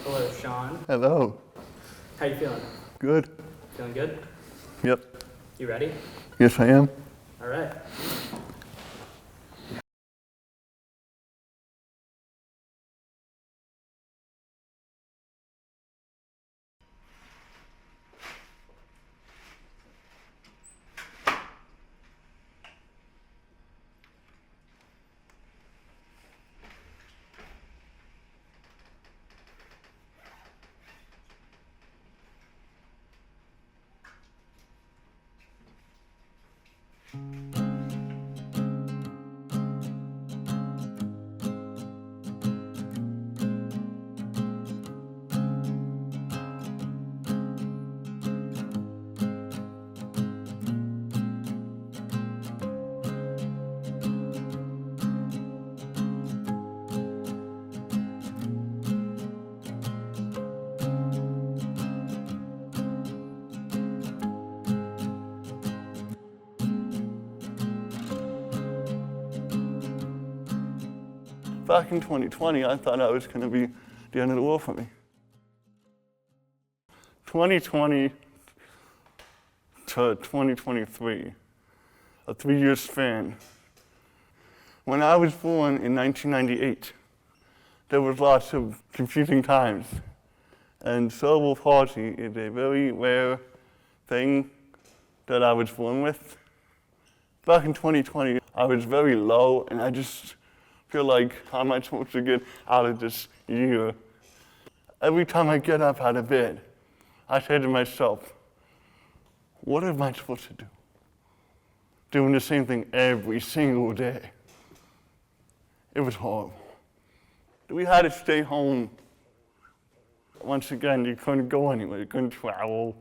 Hello, Sean. Hello. How you feeling? Good. Feeling good? Yep. You ready? Yes, I am. All right. Back in 2020, I thought I was going to be the end of the world for me. 2020 to 2023, a 3-year span. When I was born in 1998, there was lots of confusing times. And cerebral palsy is a very rare thing that I was born with. Back in 2020, I was very low, and I just feel like, how am I supposed to get out of this year? Every time I get up out of bed, I say to myself, what am I supposed to do? Doing the same thing every single day. It was horrible. We had to stay home. Once again, you couldn't go anywhere, you couldn't travel.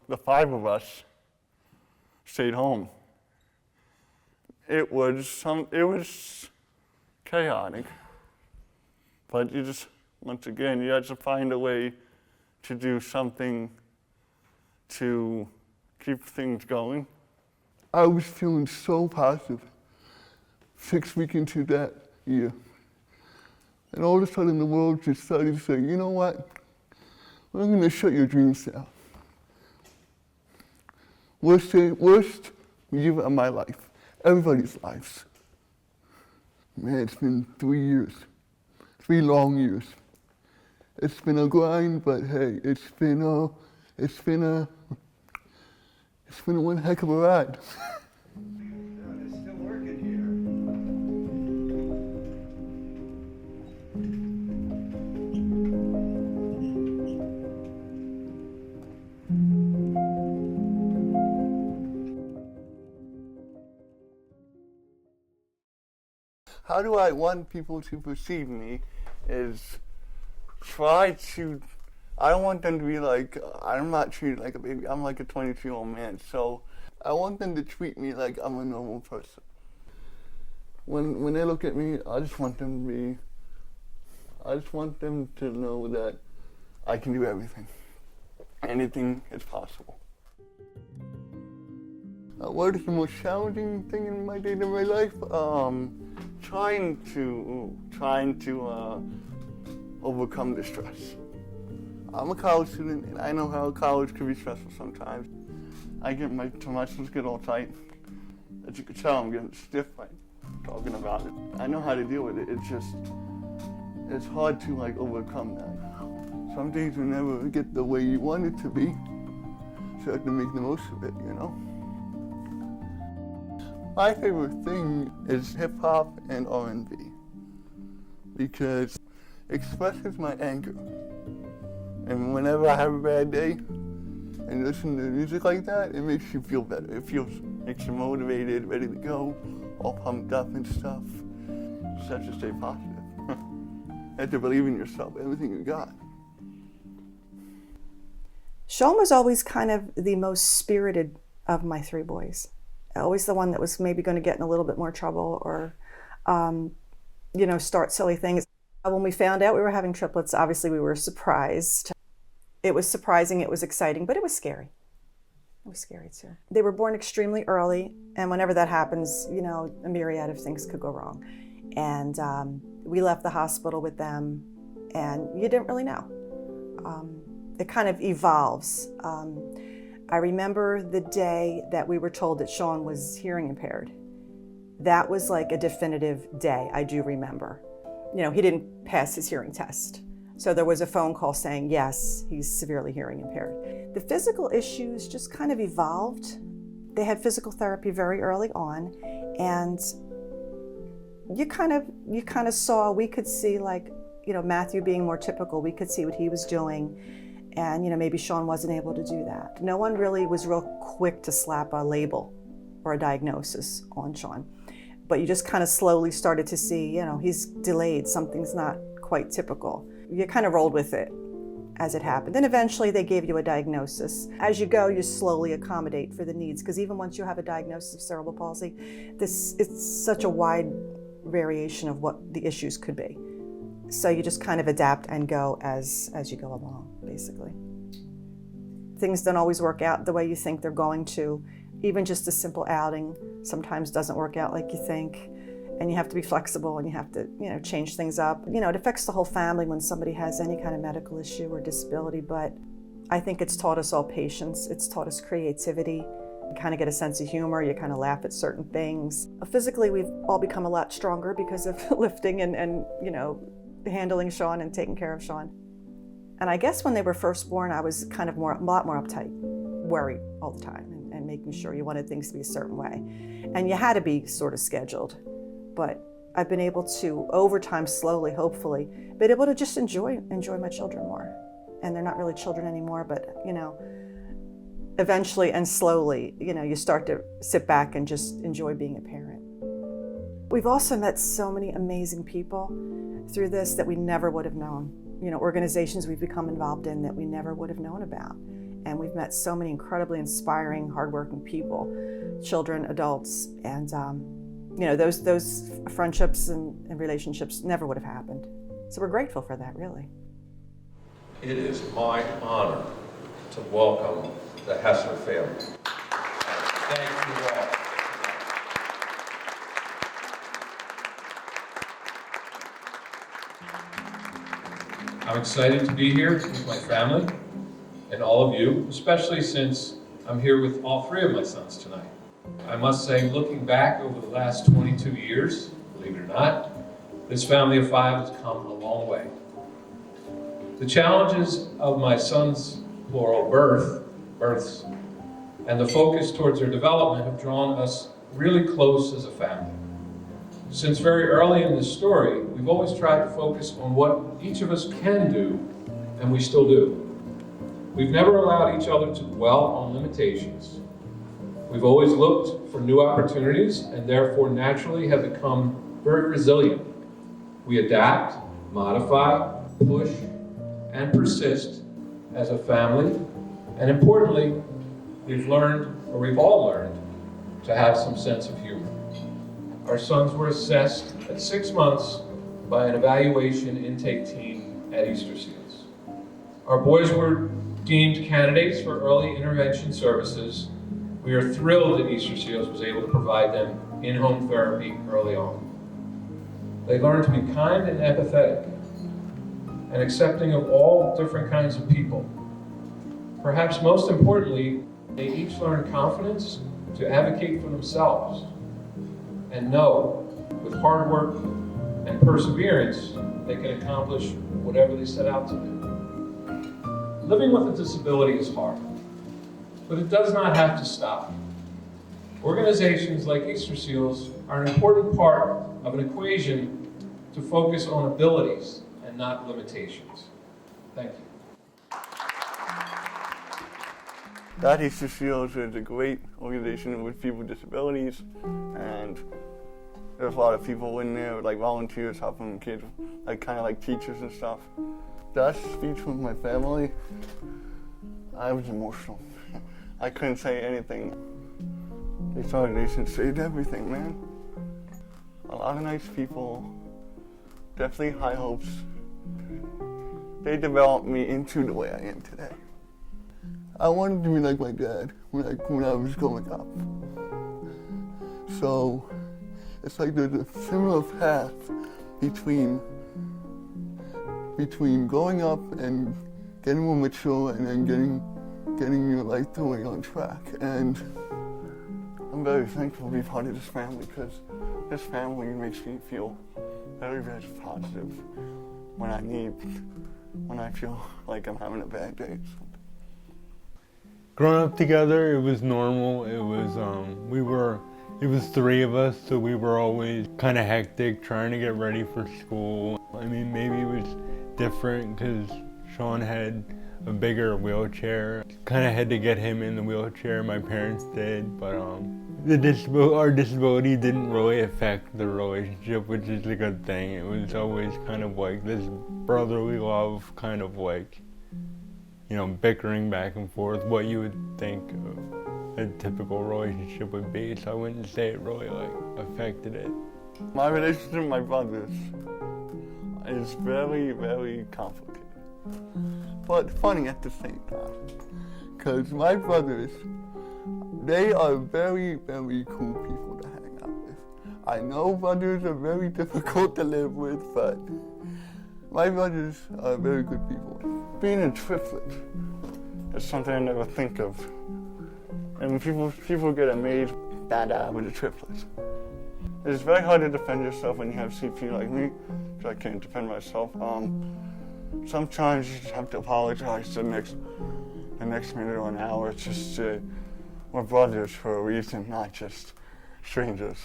The 5 of us stayed home. It was chaotic, but you just, once again, you had to find a way to do something to keep things going. I was feeling so positive 6 weeks into that year. And all of a sudden the world just started to say, you know what? We're gonna shut your dreams down. Worst year of my life, everybody's lives. Man, it's been 3 years, 3 long years. It's been a grind, but hey, it's been one heck of a ride. It's still working here. How do I want people to perceive me is I don't want them to be like, I'm not treated like a baby, I'm like a 22-year-old man, so I want them to treat me like I'm a normal person. When they look at me, I just want them to know that I can do everything. Anything is possible. What is the most challenging thing in my day-to-day life? Trying to overcome the stress. I'm a college student, and I know how college can be stressful sometimes. My muscles get all tight. As you can tell, I'm getting stiff by talking about it. I know how to deal with it. It's hard to overcome that. Some days you never get the way you want it to be, so you have to make the most of it, you know? My favorite thing is hip hop and R&B because it expresses my anger. And whenever I have a bad day and listen to music like that, it makes you feel better. Makes you motivated, ready to go, all pumped up and stuff. Just have to stay positive. You have to believe in yourself, everything you got. Sean was always kind of the most spirited of my 3 boys. Always the one that was maybe going to get in a little bit more trouble or, start silly things. When we found out we were having triplets, obviously we were surprised. It was surprising, it was exciting, but it was scary. It was scary too. They were born extremely early, and whenever that happens, a myriad of things could go wrong. And we left the hospital with them, and you didn't really know. it kind of evolves. I remember the day that we were told that Sean was hearing impaired. That was like a definitive day, I do remember. You know, he didn't pass his hearing test. So there was a phone call saying, yes, he's severely hearing impaired. The physical issues just kind of evolved. They had physical therapy very early on, and you kind of saw, we could see, like, you know, Matthew being more typical, we could see what he was doing, and, you know, maybe Sean wasn't able to do that. No one really was real quick to slap a label or a diagnosis on Sean, but you just kind of slowly started to see, you know, he's delayed, something's not quite typical. You kind of rolled with it as it happened. Then eventually they gave you a diagnosis. As you go, you slowly accommodate for the needs, because even once you have a diagnosis of cerebral palsy, it's such a wide variation of what the issues could be. So you just kind of adapt and go as you go along, basically. Things don't always work out the way you think they're going to. Even just a simple outing sometimes doesn't work out like you think. And you have to be flexible, and you have to, you know, change things up. You know, it affects the whole family when somebody has any kind of medical issue or disability, but I think it's taught us all patience. It's taught us creativity. You kind of get a sense of humor. You kind of laugh at certain things. Physically, we've all become a lot stronger because of lifting and you know, handling Sean and taking care of Sean. And I guess when they were first born, I was kind of a lot more uptight, worried all the time, and making sure you wanted things to be a certain way. And you had to be sort of scheduled. But I've been able to, over time, slowly, hopefully, been able to just enjoy my children more. And they're not really children anymore, but, you know, eventually and slowly, you know, you start to sit back and just enjoy being a parent. We've also met so many amazing people through this that we never would have known. You know, organizations we've become involved in that we never would have known about. And we've met so many incredibly inspiring, hardworking people, children, adults, and you know, those friendships and relationships never would have happened. So we're grateful for that, really. It is my honor to welcome the Hesser family. Thank you all. I'm excited to be here with my family and all of you, especially since I'm here with all three of my sons tonight. I must say, looking back over the last 22 years, believe it or not, this family of five has come a long way. The challenges of my sons' plural births, and the focus towards their development have drawn us really close as a family. Since very early in this story, we've always tried to focus on what each of us can do, and we still do. We've never allowed each other to dwell on limitations. We've always looked for new opportunities and therefore naturally have become very resilient. We adapt, modify, push, and persist as a family. And importantly, we've all learned to have some sense of humor. Our sons were assessed at 6 months by an evaluation intake team at Easter Seals. Our boys were deemed candidates for early intervention services. We are thrilled that Easter Seals was able to provide them in-home therapy early on. They learned to be kind and empathetic and accepting of all different kinds of people. Perhaps most importantly, they each learned confidence to advocate for themselves and know with hard work and perseverance they can accomplish whatever they set out to do. Living with a disability is hard, but it does not have to stop. Organizations like Easter Seals are an important part of an equation to focus on abilities and not limitations. Thank you. That Easter Seals is a great organization with people with disabilities, and there's a lot of people in there, like volunteers helping kids, like kind of like teachers and stuff. That speech with my family, I was emotional. I couldn't say anything. They said everything, man. A lot of nice people, definitely high hopes. They developed me into the way I am today. I wanted to be like my dad when I was growing up. So it's like there's a similar path between growing up and getting more mature and then getting your life the way on track. And I'm very thankful to be part of this family because this family makes me feel very, very positive when I feel like I'm having a bad day. Growing up together, it was normal. It was 3 of us, so we were always kind of hectic, trying to get ready for school. I mean, maybe it was different because Sean had a bigger wheelchair. Kind of had to get him in the wheelchair, my parents did, but our disability didn't really affect the relationship, which is a good thing. It was always kind of like this brotherly love, kind of like, you know, bickering back and forth, what you would think a typical relationship would be, so I wouldn't say it really like affected it. My relationship with my brothers is very, very complicated, but funny at the same time, because my brothers, they are very, very cool people to hang out with. I know brothers are very difficult to live with, but my brothers are very good people. Being a triplet is something I never think of. And people get amazed that I was a triplet. It's very hard to defend yourself when you have CP like me, because I can't defend myself. Sometimes you just have to apologize the next minute or an hour. It's just we're brothers for a reason, not just strangers.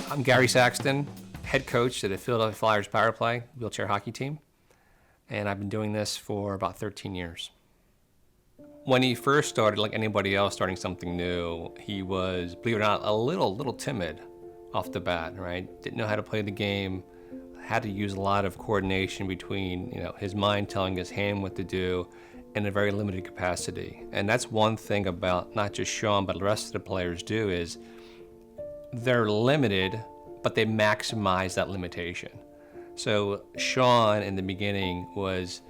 I'm Gary Saxton, head coach at the Philadelphia Flyers Power Play wheelchair hockey team, and I've been doing this for about 13 years. When he first started, like anybody else starting something new, he was, believe it or not, a little timid off the bat, right? Didn't know how to play the game, had to use a lot of coordination between, you know, his mind telling his hand what to do in a very limited capacity. And that's one thing about not just Sean, but the rest of the players do is they're limited, but they maximize that limitation. So Sean in the beginning was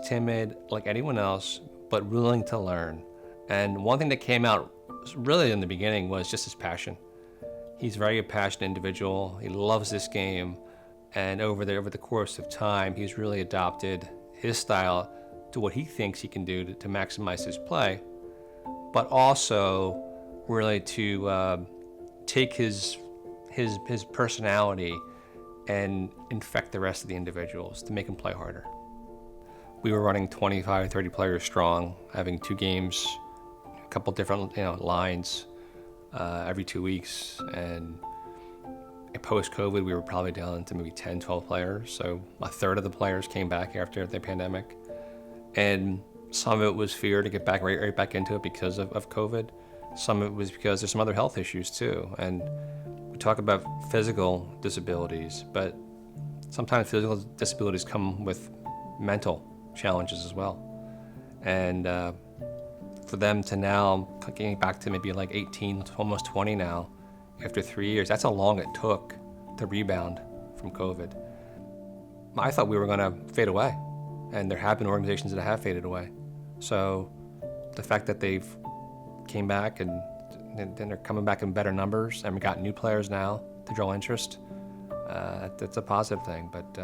timid like anyone else, but willing to learn. And one thing that came out really in the beginning was just his passion. He's a very passionate individual. He loves this game. And over the course of time, he's really adopted his style to what he thinks he can do to maximize his play, but also really to take his personality and infect the rest of the individuals to make them play harder. We were running 25, 30 players strong, having 2 games, a couple different lines every 2 weeks. And post-COVID, we were probably down to maybe 10, 12 players. So a third of the players came back after the pandemic. And some of it was fear to get back right back into it because of COVID. Some of it was because there's some other health issues too. And we talk about physical disabilities, but sometimes physical disabilities come with mental challenges as well. And for them to now, getting back to maybe like 18, almost 20 now, after 3 years, that's how long it took to rebound from COVID. I thought we were gonna fade away, and there have been organizations that have faded away. So the fact that they've came back and then they're coming back in better numbers, and we got new players now to draw interest, that's a positive thing. But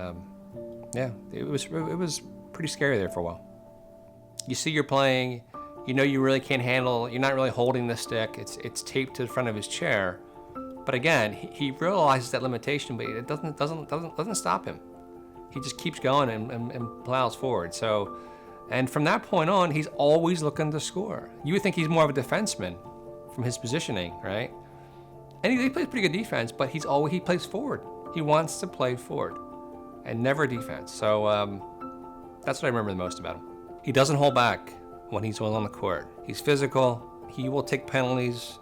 yeah, it was pretty scary there for a while. You see you're playing, you know you really can't handle, you're not really holding the stick, it's taped to the front of his chair. But again, he realizes that limitation, but it doesn't stop him. He just keeps going and plows forward. So, and from that point on, he's always looking to score. You would think he's more of a defenseman from his positioning, right? And he plays pretty good defense, but he plays forward. He wants to play forward and never defense. So that's what I remember the most about him. He doesn't hold back when he's on the court. He's physical. He will take penalties.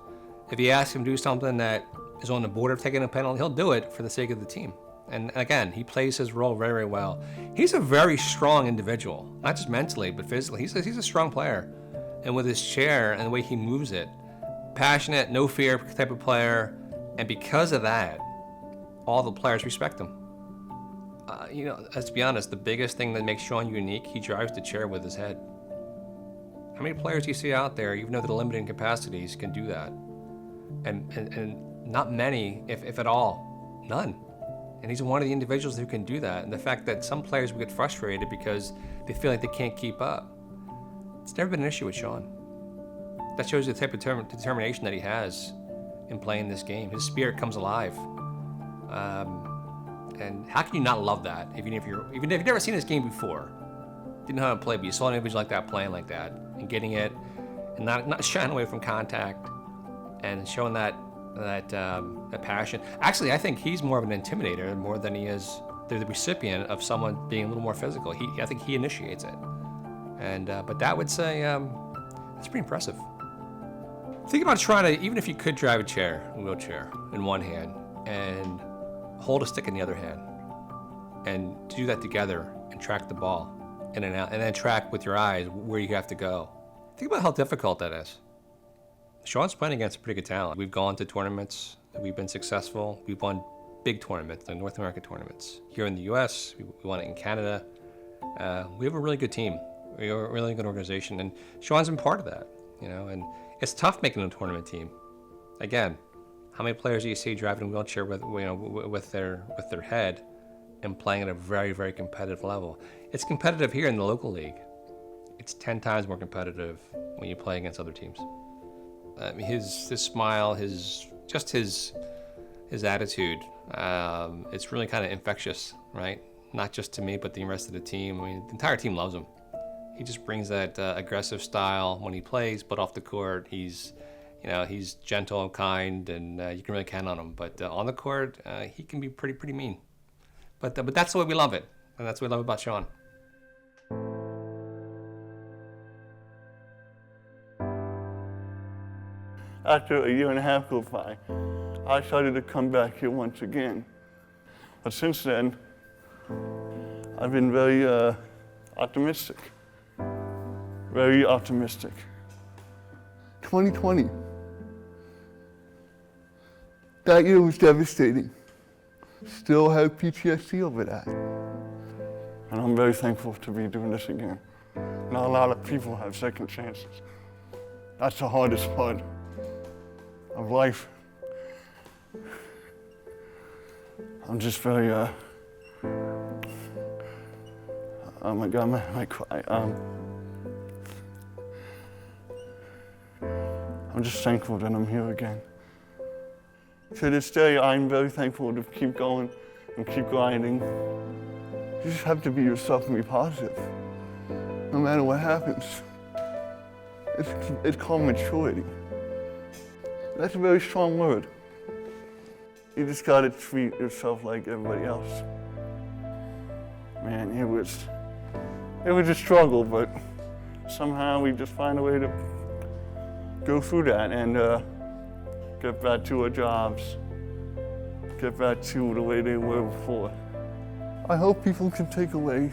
If you ask him to do something that is on the border of taking a penalty, he'll do it for the sake of the team. And again, he plays his role very, very well. He's a very strong individual, not just mentally, but physically. He's a strong player. And with his chair and the way he moves it, passionate, no fear type of player. And because of that, all the players respect him. Let's be honest, the biggest thing that makes Sean unique, he drives the chair with his head. How many players do you see out there, even though they're limited in capacities, can do that? And not many, if at all, none. And he's one of the individuals who can do that. And the fact that some players will get frustrated because they feel like they can't keep up, it's never been an issue with Sean. That shows the type of determination that he has in playing this game. His spirit comes alive. And how can you not love that? Even if you've never seen this game before, didn't know how to play, but you saw an individual like that playing like that and getting it, and not shying away from contact, and showing that passion. Actually, I think he's more of an intimidator more than he is the recipient of someone being a little more physical. I think he initiates it, and but that would say that's pretty impressive. Think about trying to, even if you could drive a wheelchair in one hand and hold a stick in the other hand, and do that together and track the ball in and out, and then track with your eyes where you have to go. Think about how difficult that is. Sean's playing against a pretty good talent. We've gone to tournaments, we've been successful, we've won big tournaments, the North American tournaments. Here in the US, we won it in Canada. We have a really good team. We have a really good organization, and Sean's been part of that, and it's tough making a tournament team. Again, how many players do you see driving a wheelchair with their head and playing at a very, very competitive level? It's competitive here in the local league. It's 10 times more competitive when you play against other teams. His smile, his attitude, it's really kind of infectious, right? Not just to me, but the rest of the team. I mean, the entire team loves him. He just brings that aggressive style when he plays, but off the court, he's gentle and kind, and you can really count on him. But on the court, he can be pretty mean. But that's the way we love it, and that's what we love about Sean. After a year and a half go by, I started to come back here once again. But since then, I've been very optimistic. Very optimistic. 2020. That year was devastating. Still have PTSD over that. And I'm very thankful to be doing this again. Not a lot of people have second chances. That's the hardest part of life. I'm just very, oh my God, I might cry. I'm just thankful that I'm here again. To this day, I'm very thankful to keep going and keep grinding. You just have to be yourself and be positive, no matter what happens. It's called maturity. That's a very strong word. You just gotta treat yourself like everybody else. Man, it was a struggle, but somehow we just find a way to go through that and get back to our jobs, get back to the way they were before. I hope people can take away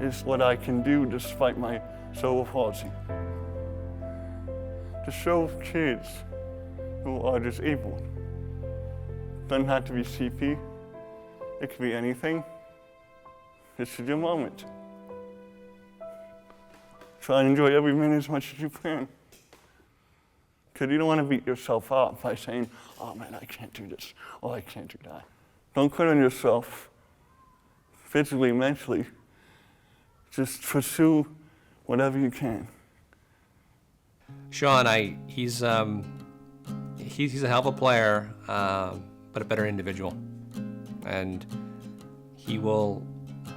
is what I can do despite my cerebral palsy. To show kids who are disabled. Doesn't have to be CP. It could be anything. This is your moment. Try and enjoy every minute as much as you can. Because you don't want to beat yourself up by saying, oh man, I can't do this, or I can't do that. Don't quit on yourself, physically, mentally. Just pursue whatever you can. Sean, he's a hell of a player, but a better individual. And he will,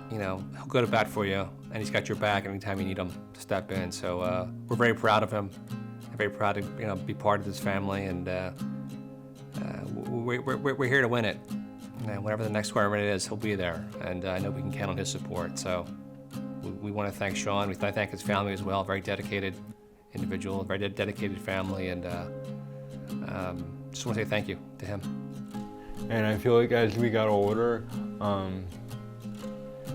he'll go to bat for you, and he's got your back anytime you need him to step in. So we're very proud of him. I'm very proud to be part of this family, and we're here to win it. And whatever the next tournament is, he'll be there, and I know we can count on his support. So we want to thank Sean. We thank his family as well. Very dedicated individual, very dedicated family, and just want to say thank you to him. And I feel like as we got older,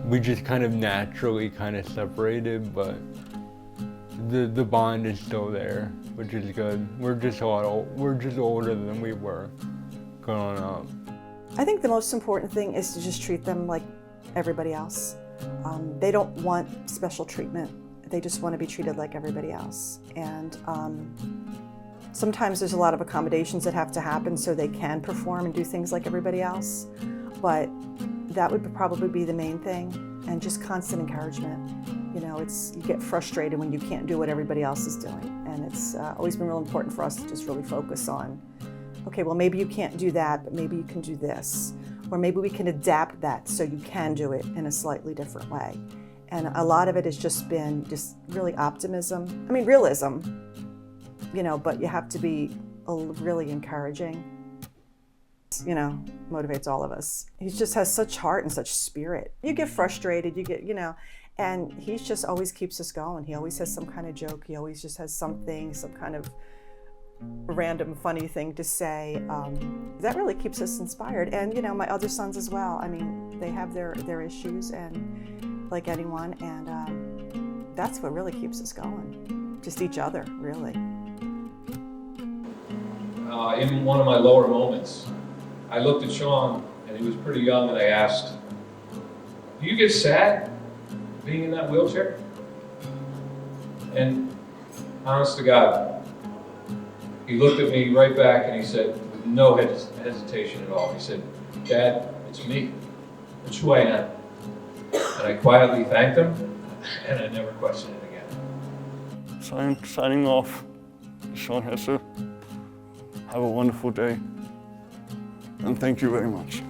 we just kind of naturally kind of separated, but the bond is still there, which is good. We're just older than we were growing up. I think the most important thing is to just treat them like everybody else. They don't want special treatment. They just want to be treated like everybody else. And sometimes there's a lot of accommodations that have to happen so they can perform and do things like everybody else. But that would probably be the main thing, and just constant encouragement. You know, you get frustrated when you can't do what everybody else is doing. And it's always been real important for us to just really focus on, okay, well, maybe you can't do that, but maybe you can do this. Or maybe we can adapt that so you can do it in a slightly different way. And a lot of it has just been just really optimism. I mean, realism, you know, but you have to be really encouraging. You know, motivates all of us. He just has such heart and such spirit. You get frustrated, you know, and he just always keeps us going. He always has some kind of joke. He always just has something, some kind of random funny thing to say. That really keeps us inspired. And, you know, my other sons as well. I mean, they have their issues, and like anyone, and that's what really keeps us going. Just each other, really. In one of my lower moments, I looked at Sean, and he was pretty young, and I asked, "Do you get sad being in that wheelchair?" And honest to God, he looked at me right back and he said, with no hesitation at all, he said, "Dad, it's me. It's who I am." And I quietly thanked him, and I never questioned it again. Signing off, Sean Hesser. Have a wonderful day, and thank you very much.